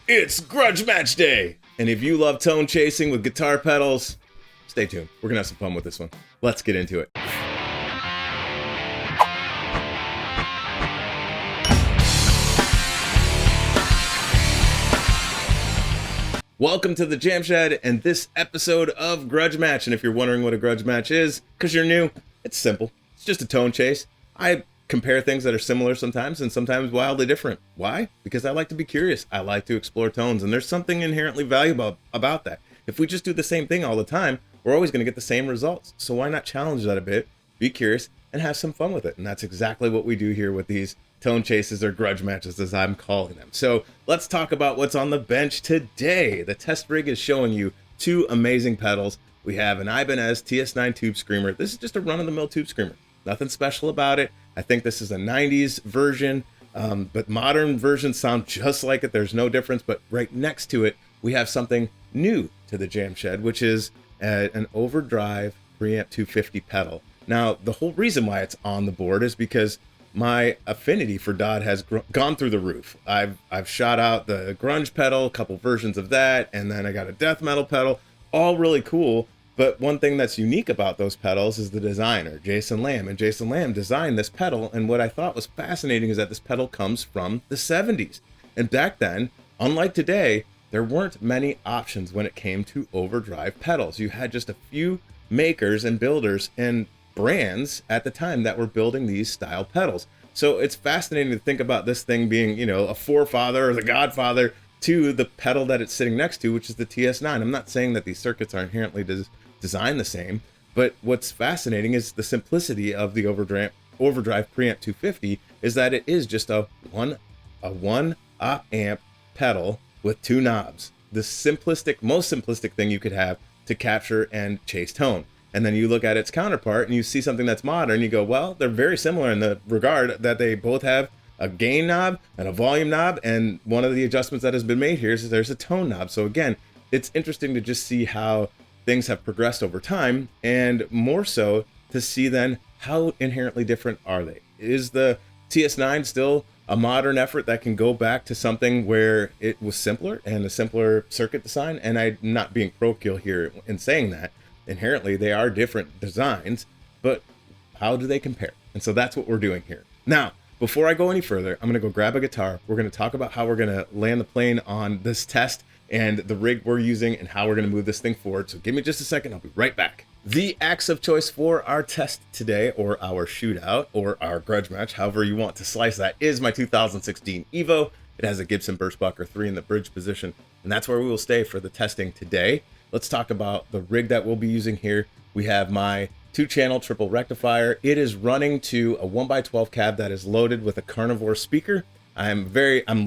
It's Grudge Match Day! And if you love tone chasing with guitar pedals, stay tuned. We're gonna have some fun with this one. Let's get into it. Welcome to the Jam Shed and this episode of Grudge Match. And if you're wondering what a Grudge Match is, because you're new, it's simple. It's just a tone chase. I compare things that are similar sometimes and sometimes wildly different. Why? Because I like to be curious. I like to explore tones, and there's something inherently valuable about that. If we just do the same thing all the time, we're always going to get the same results. So why not challenge that a bit, be curious, and have some fun with it? And that's exactly what we do here with these tone chases, or grudge matches as I'm calling them. So let's talk about what's on the bench today. The test rig is showing you two amazing pedals. We have an Ibanez TS9 Tube Screamer. This is just a run-of-the-mill tube screamer. Nothing special about it. I think this is a 90s version, but modern versions sound just like it. There's no difference, but right next to it, we have something new to the Jam Shed, which is an Overdrive Preamp 250 pedal. Now, the whole reason why it's on the board is because my affinity for DOD has gone through the roof. I've shot out the grunge pedal, a couple versions of that, and then I got a death metal pedal, all really cool. But one thing that's unique about those pedals is the designer, Jason Lamb. And Jason Lamb designed this pedal, and what I thought was fascinating is that this pedal comes from the 70s. And back then, unlike today, there weren't many options when it came to overdrive pedals. You had just a few makers and builders and brands at the time that were building these style pedals. So it's fascinating to think about this thing being, you know, a forefather or the godfather to the pedal that it's sitting next to, which is the TS9. I'm not saying that these circuits are inherently designed the same, but what's fascinating is the simplicity of the Overdrive Preamp 250 is that it is just a one op amp pedal with two knobs. The most simplistic thing you could have to capture and chase tone. And then you look at its counterpart and you see something that's modern. You go, well, they're very similar in the regard that they both have a gain knob and a volume knob. And one of the adjustments that has been made here is there's a tone knob. So again, it's interesting to just see how things have progressed over time, and more so to see then how inherently different are they. Is the TS9 still a modern effort that can go back to something where it was simpler and a simpler circuit design? And I'm not being parochial here in saying that. Inherently, they are different designs, but how do they compare? And so that's what we're doing here. Now, before I go any further, I'm going to go grab a guitar. We're going to talk about how we're going to land the plane on this test and the rig we're using and how we're going to move this thing forward. So give me just a second. I'll be right back. The axe of choice for our test today, or our shootout, or our grudge match, however you want to slice that, is my 2016 Evo. It has a Gibson Burstbucker 3 in the bridge position, and that's where we will stay for the testing today. Let's talk about the rig that we'll be using here. We have my 2-channel triple rectifier. It is running to a 1x12 cab that is loaded with a Karnivore speaker. I'm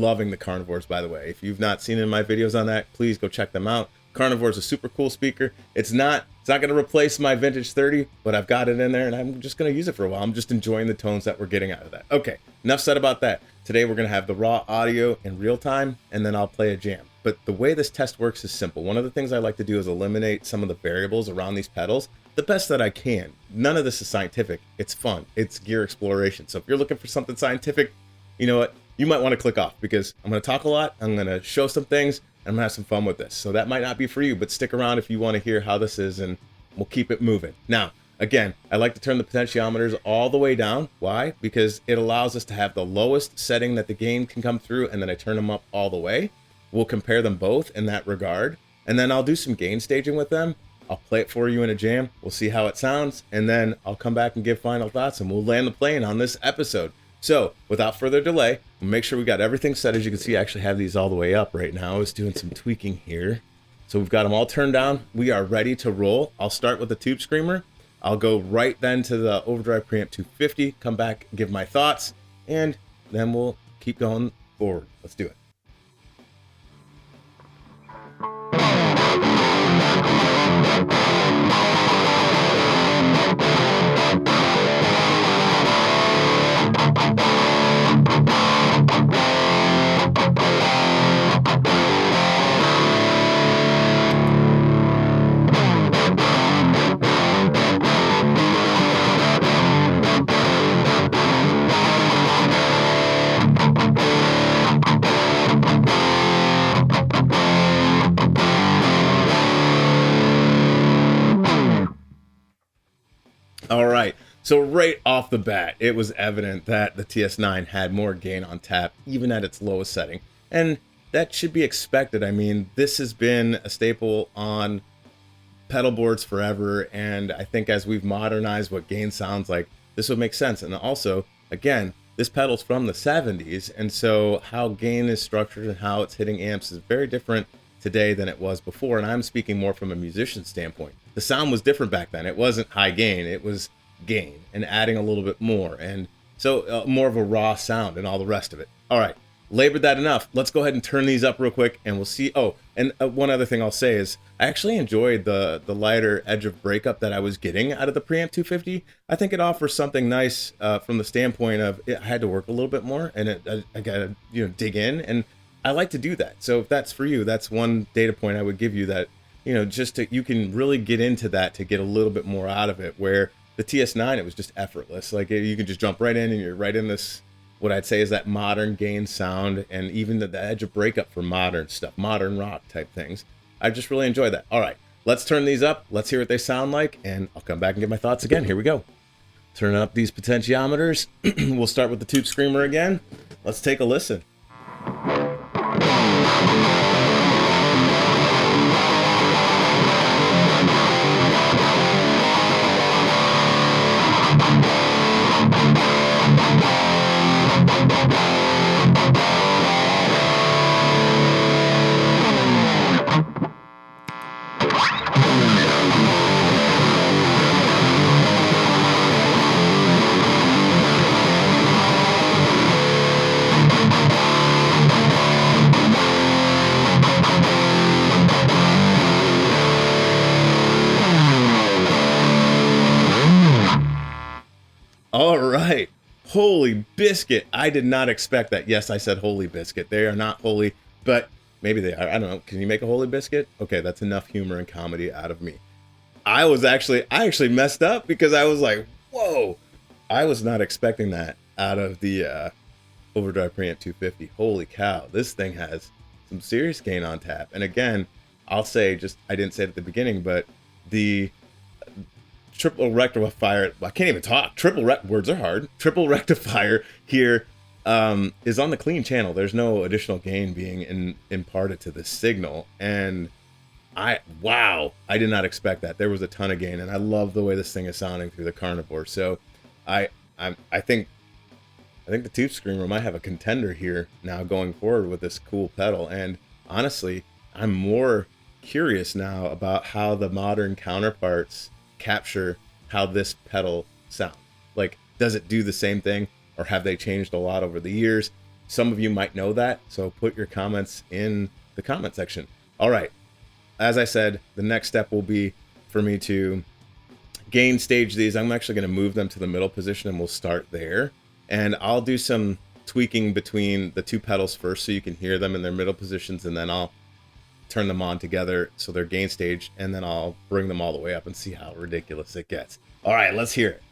loving the Karnivores, by the way. If you've not seen any of my videos on that, please go check them out. Karnivore is a super cool speaker. It's not going to replace my vintage 30, but I've got it in there and I'm just going to use it for a while. I'm just enjoying the tones that we're getting out of that. Okay, enough said about that. Today we're going to have the raw audio in real time, and then I'll play a jam. But the way this test works is simple. One of the things I like to do is eliminate some of the variables around these pedals the best that I can. None of this is scientific. It's fun. It's gear exploration. So if you're looking for something scientific, you know what? You might want to click off, because I'm going to talk a lot. I'm going to show some things, and I'm going to have some fun with this. So that might not be for you, but stick around if you want to hear how this is, and we'll keep it moving. Now, again, I like to turn the potentiometers all the way down. Why? Because it allows us to have the lowest setting that the gain can come through, and then I turn them up all the way. We'll compare them both in that regard, and then I'll do some gain staging with them. I'll play it for you in a jam. We'll see how it sounds, and then I'll come back and give final thoughts, and we'll land the plane on this episode. So, without further delay, we'll make sure we got everything set. As you can see, I actually have these all the way up right now. I was doing some tweaking here. So we've got them all turned down. We are ready to roll. I'll start with the Tube Screamer. I'll go right then to the Overdrive Preamp 250, come back, give my thoughts, and then we'll keep going forward. Let's do it. So right off the bat, it was evident that the TS9 had more gain on tap, even at its lowest setting. And that should be expected. I mean, this has been a staple on pedal boards forever, and I think as we've modernized what gain sounds like, this would make sense. And also, again, this pedal's from the 70s, and so how gain is structured and how it's hitting amps is very different today than it was before. And I'm speaking more from a musician standpoint. The sound was different back then. It wasn't high gain, it was gain and adding a little bit more, and so more of a raw sound and all the rest of it. All right, labored that enough. Let's go ahead and turn these up real quick, and we'll see. Oh, and one other thing I'll say is I actually enjoyed the lighter edge of breakup that I was getting out of the Preamp 250. I think it offers something nice from the standpoint of I had to work a little bit more, and I gotta dig in, and I like to do that. So if that's for you, that's one data point I would give you, that just you can really get into that to get a little bit more out of it, where the TS9, it was just effortless. Like you can just jump right in and you're right in this, what I'd say is that modern gain sound, and even the edge of breakup for modern stuff, modern rock type things. I just really enjoy that. All right, let's turn these up. Let's hear what they sound like, and I'll come back and get my thoughts again. Here we go. Turning up these potentiometers. We'll start with the Tube Screamer again. Let's take a listen. All right, holy biscuit. I did not expect that. Yes, I said holy biscuit. They are not holy, but maybe they are. I don't know. Can you make a holy biscuit? Okay, that's enough humor and comedy out of me. I actually messed up, because I was like, whoa, I was not expecting that out of the Overdrive Preamp 250. Holy cow, this thing has some serious gain on tap. And again, I'll say, just I didn't say it at the beginning, but the triple rectifier, I can't even talk. Words are hard. Triple rectifier here is on the clean channel. There's no additional gain being imparted to the signal, and I did not expect that. There was a ton of gain, and I love the way this thing is sounding through the Karnivore. So I think the Tube Screamer might have a contender here now going forward with this cool pedal. And honestly, I'm more curious now about how the modern counterparts capture how this pedal sounds. Like, does it do the same thing, or have they changed a lot over the years? Some of you might know that, so put your comments in the comment section. All right, as I said, the next step will be for me to gain stage these. I'm actually going to move them to the middle position, and we'll start there, and I'll do some tweaking between the two pedals first so you can hear them in their middle positions, and then I'll turn them on together so they're gain staged, and then I'll bring them all the way up and see how ridiculous it gets. All right, let's hear it.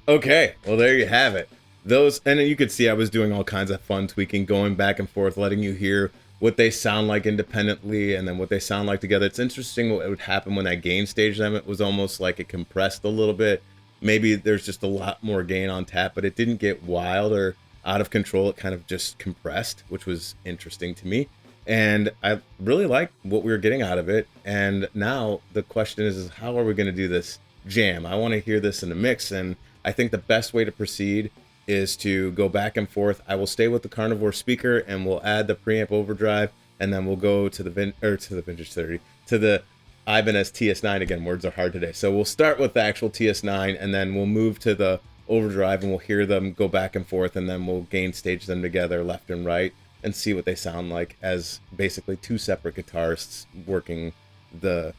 Okay, well, there you have it. Those, and you could see I was doing all kinds of fun tweaking, going back and forth, letting you hear what they sound like independently and then what they sound like together. It's interesting what would happen when I gain stage them. It was almost like it compressed a little bit. Maybe there's just a lot more gain on tap, but it didn't get wild or out of control. It kind of just compressed, which was interesting to me. And I really like what we were getting out of it. And now the question is how are we going to do this jam? I want to hear this in the mix, and I think the best way to proceed is to go back and forth. I will stay with the Karnivore speaker, and we'll add the preamp overdrive, and then we'll go to the vintage 30 to the Ibanez TS9. Again, words are hard today. So we'll start with the actual TS9, and then we'll move to the overdrive, and we'll hear them go back and forth, and then we'll gain stage them together left and right and see what they sound like as basically two separate guitarists working the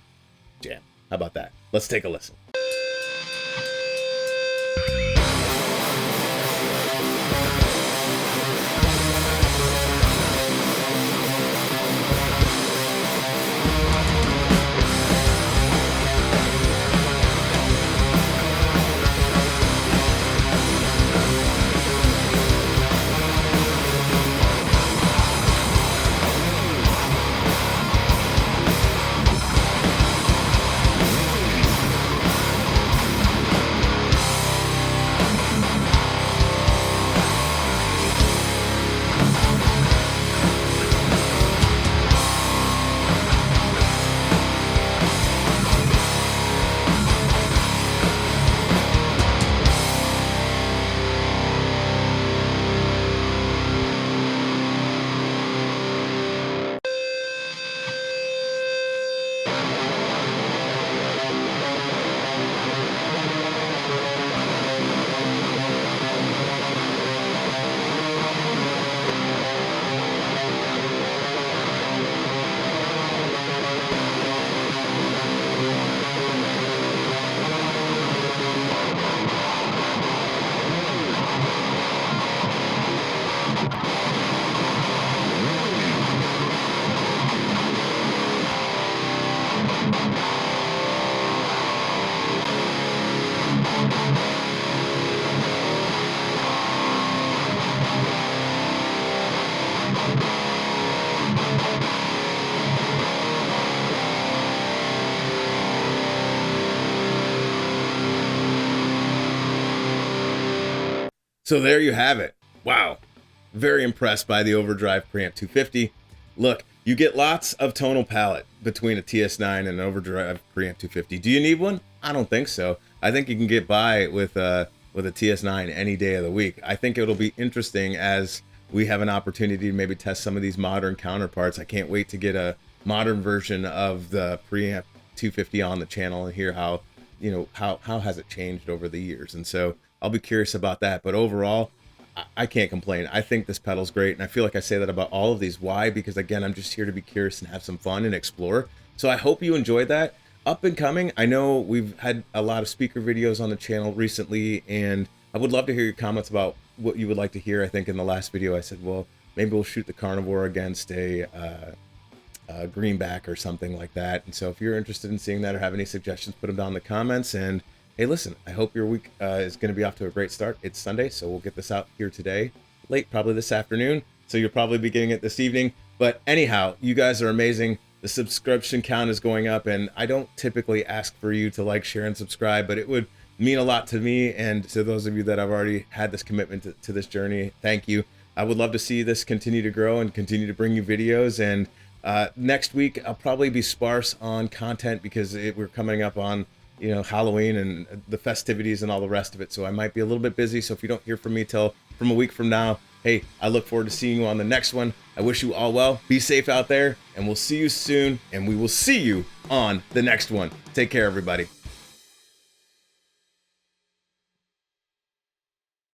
jam. How about that? Let's take a listen. So there you have it. Wow. Very impressed by the Overdrive Preamp 250. Look, you get lots of tonal palette between a TS9 and an Overdrive Preamp 250. Do you need one? I don't think so. I think you can get by with a TS9 any day of the week. I think it'll be interesting as we have an opportunity to maybe test some of these modern counterparts. I can't wait to get a modern version of the Preamp 250 on the channel and hear how, you know, how has it changed over the years. And so I'll be curious about that. But overall, I can't complain. I think this pedal's great, and I feel like I say that about all of these. Why? Because again, I'm just here to be curious and have some fun and explore. So I hope you enjoyed that. Up and coming, I know we've had a lot of speaker videos on the channel recently, and I would love to hear your comments about what you would like to hear. I think in the last video I said, well, maybe we'll shoot the Karnivore against a greenback or something like that. And so if you're interested in seeing that or have any suggestions, put them down in the comments. And hey, listen, I hope your week is going to be off to a great start. It's Sunday, so we'll get this out here today, late, probably this afternoon. So you'll probably be getting it this evening. But anyhow, you guys are amazing. The subscription count is going up, and I don't typically ask for you to like, share, and subscribe, but it would mean a lot to me and to those of you that have already had this commitment to this journey. Thank you. I would love to see this continue to grow and continue to bring you videos. And next week, I'll probably be sparse on content because we're coming up on, you know, Halloween and the festivities and all the rest of it. So I might be a little bit busy. So if you don't hear from me till from a week from now, hey, I look forward to seeing you on the next one. I wish you all well. Be safe out there, and we'll see you soon. And we will see you on the next one. Take care, everybody.